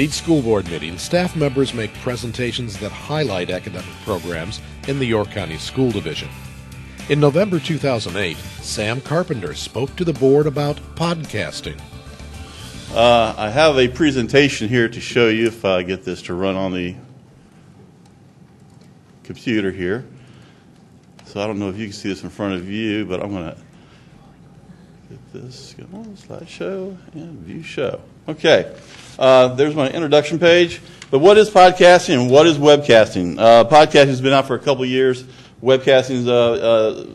At each school board meeting, staff members make presentations that highlight academic programs in the York County School Division. In November 2008, Sam Carpenter spoke to the board about podcasting. I have a presentation here to show you, if I get this to run on the computer here. So I don't know if you can see this in front of you, but I'm going to get this going on, slideshow, and view show. Okay, there's my introduction page. But what is podcasting and what is webcasting? Podcasting has been out for a couple years. Webcasting is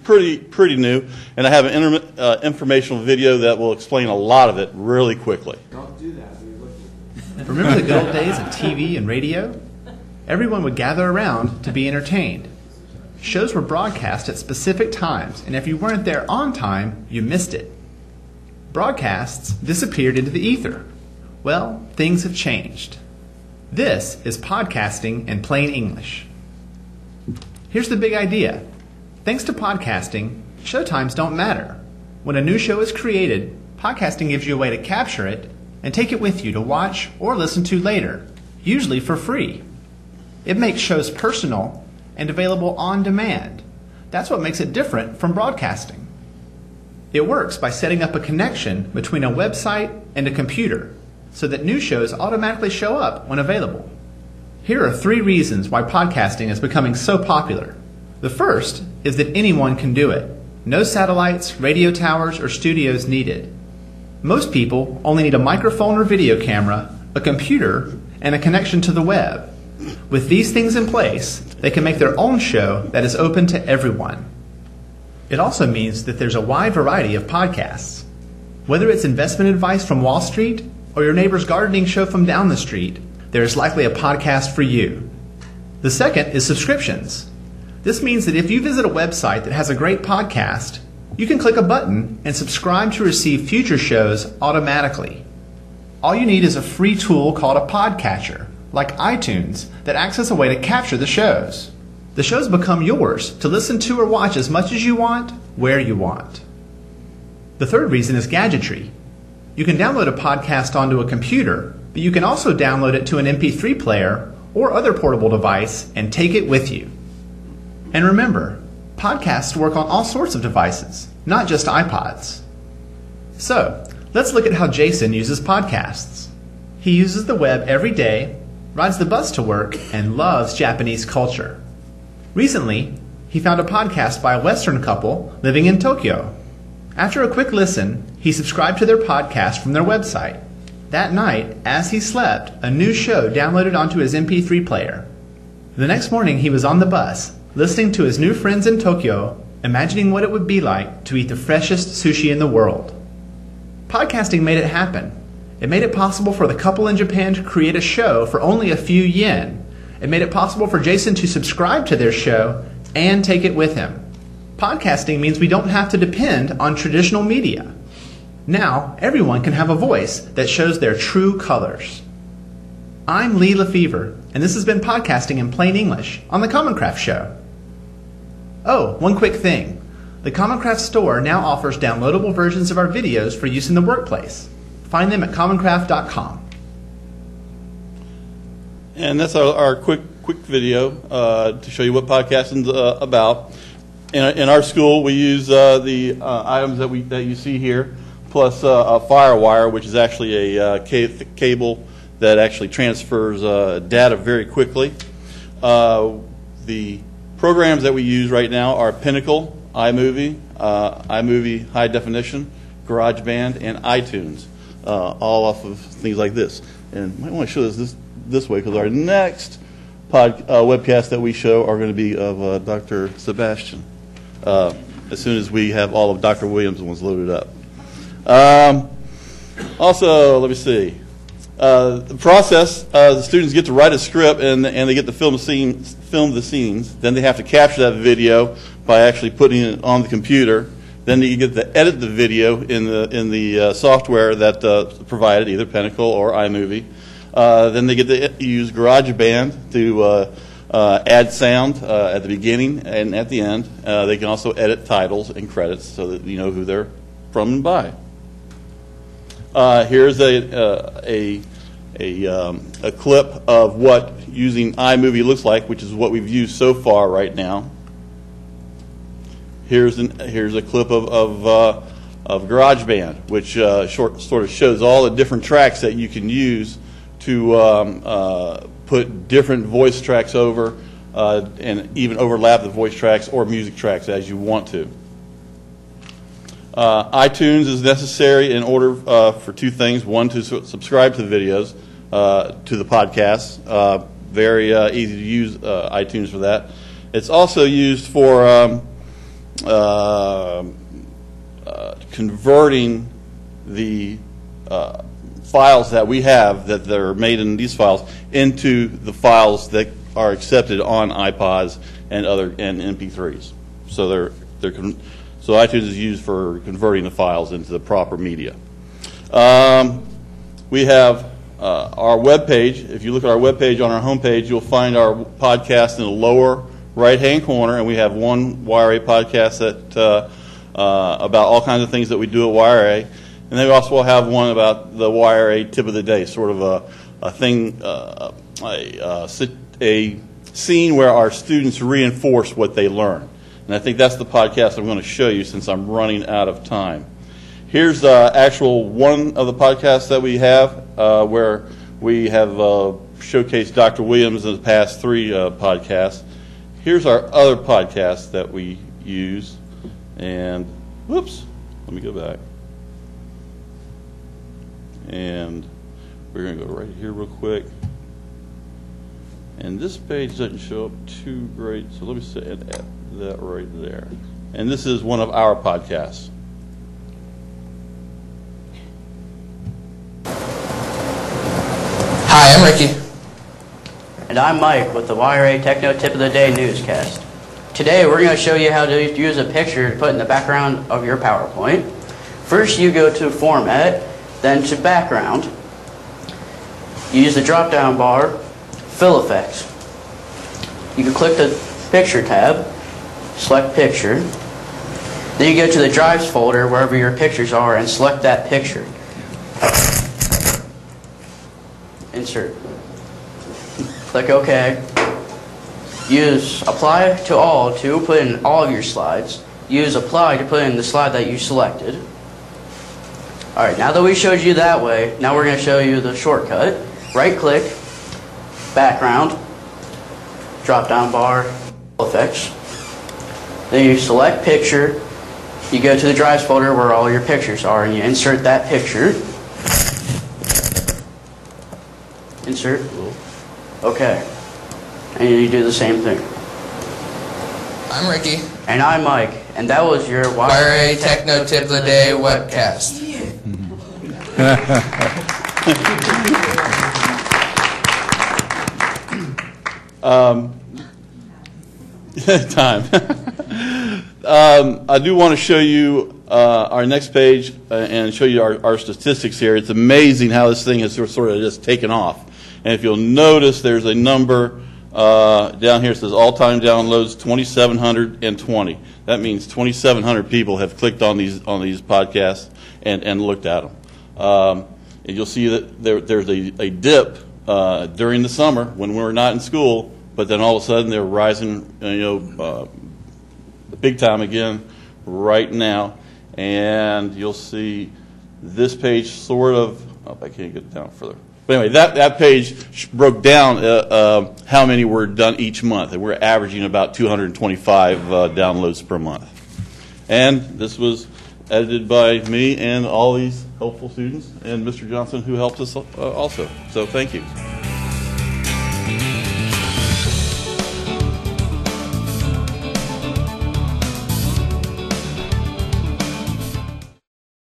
pretty new, and I have an informational video that will explain a lot of it really quickly. Don't do that. Remember the good old days of TV and radio? Everyone would gather around to be entertained. Shows were broadcast at specific times, and if you weren't there on time, you missed it. Broadcasts disappeared into the ether. Well, things have changed. This is podcasting in plain English. Here's the big idea. Thanks to podcasting, show times don't matter. When a new show is created, podcasting gives you a way to capture it and take it with you to watch or listen to later, usually for free. It makes shows personal and available on demand. That's what makes it different from broadcasting. It works by setting up a connection between a website and a computer so that new shows automatically show up when available. Here are 3 reasons why podcasting is becoming so popular. The first is that anyone can do it. No satellites, radio towers, or studios needed. Most people only need a microphone or video camera, a computer, and a connection to the web. With these things in place, they can make their own show that is open to everyone. It also means that there's a wide variety of podcasts. Whether it's investment advice from Wall Street or your neighbor's gardening show from down the street, there is likely a podcast for you. The second is subscriptions. This means that if you visit a website that has a great podcast, you can click a button and subscribe to receive future shows automatically. All you need is a free tool called a podcatcher, like iTunes, that acts as a way to capture the shows. The shows become yours to listen to or watch as much as you want, where you want. The third reason is gadgetry. You can download a podcast onto a computer, but you can also download it to an MP3 player or other portable device and take it with you. And remember, podcasts work on all sorts of devices, not just iPods. So, let's look at how Jason uses podcasts. He uses the web every day, rides the bus to work, and loves Japanese culture. Recently, he found a podcast by a Western couple living in Tokyo. After a quick listen, he subscribed to their podcast from their website. That night, as he slept, a new show downloaded onto his MP3 player. The next morning, he was on the bus, listening to his new friends in Tokyo, imagining what it would be like to eat the freshest sushi in the world. Podcasting made it happen. It made it possible for the couple in Japan to create a show for only a few yen. It made it possible for Jason to subscribe to their show and take it with him. Podcasting means we don't have to depend on traditional media. Now, everyone can have a voice that shows their true colors. I'm Lee Lefevre, and this has been Podcasting in Plain English on the Common Craft Show. Oh, one quick thing. The Common Craft store now offers downloadable versions of our videos for use in the workplace. Find them at commoncraft.com. And that's our quick video to show you what podcasting's about. In our school, we use the items that you see here, plus a FireWire, which is actually a cable that actually transfers data very quickly. The programs that we use right now are Pinnacle, iMovie, iMovie High Definition, GarageBand, and iTunes, all off of things like this. And I might want to show this way, because our next webcast that we show are going to be of Dr. Sebastian, as soon as we have all of Dr. Williams' ones loaded up. Also, let me see. The process, the students get to write a script and they get to film the scenes. Then they have to capture that video by actually putting it on the computer. Then you get to edit the video in the software that provided, either Pinnacle or iMovie. Then they get to use GarageBand to add sound at the beginning and at the end. They can also edit titles and credits so that you know who they're from and by. Here's a a clip of what using iMovie looks like, which is what we've used so far right now. Here's a clip of GarageBand, which sort of shows all the different tracks that you can use to put different voice tracks over and even overlap the voice tracks or music tracks as you want to. iTunes is necessary in order for two things. One, to subscribe to the videos, to the podcasts. Very easy to use iTunes for that. It's also used for converting the files that we have that are made in these files into the files that are accepted on iPods and MP3s. So so iTunes is used for converting the files into the proper media. We have our web page. If you look at our web page on our home page, you'll find our podcast in the lower right-hand corner, and we have one YRA podcast that about all kinds of things that we do at YRA, and then we also have one about the YRA tip of the day, sort of a thing, a scene where our students reinforce what they learn. And I think that's the podcast I'm going to show you since I'm running out of time. Here's actual one of the podcasts that we have where we have showcased Dr. Williams in the past 3 podcasts. Here's our other podcast that we use. And, whoops, let me go back. And we're going to go right here real quick. And this page doesn't show up too great, so let me set that right there. And this is one of our podcasts. Hi, I'm Ricky. And I'm Mike with the YRA Techno Tip of the Day newscast. Today we're going to show you how to use a picture to put in the background of your PowerPoint. First you go to Format, then to Background. You use the drop-down bar, Fill Effects. You can click the Picture tab, select Picture. Then you go to the Drives folder wherever your pictures are and select that picture. Insert. Click OK. Use Apply to All to put in all of your slides. Use Apply to put in the slide that you selected. Alright, now that we showed you that way, now we're going to show you the shortcut. Right click, Background, drop down bar, Effects. Then you select Picture. You go to the Drives folder where all your pictures are and you insert that picture. Insert. Okay. And you do the same thing. I'm Ricky. And I'm Mike. And that was your YRA Techno Tip of the Day webcast. Time. I do want to show you our next page and show you our statistics here. It's amazing how this thing has sort of just taken off. And if you'll notice, there's a number down here. It says all-time downloads 2,720. That means 2,700 people have clicked on these podcasts and looked at them. And you'll see that there's a dip during the summer when we're not in school, but then all of a sudden they're rising, big time again right now. And you'll see this page sort of. Oh, I can't get it down further. But anyway, that page broke down how many were done each month, and we're averaging about 225 downloads per month. And this was edited by me and all these helpful students, and Mr. Johnson, who helped us also. So thank you.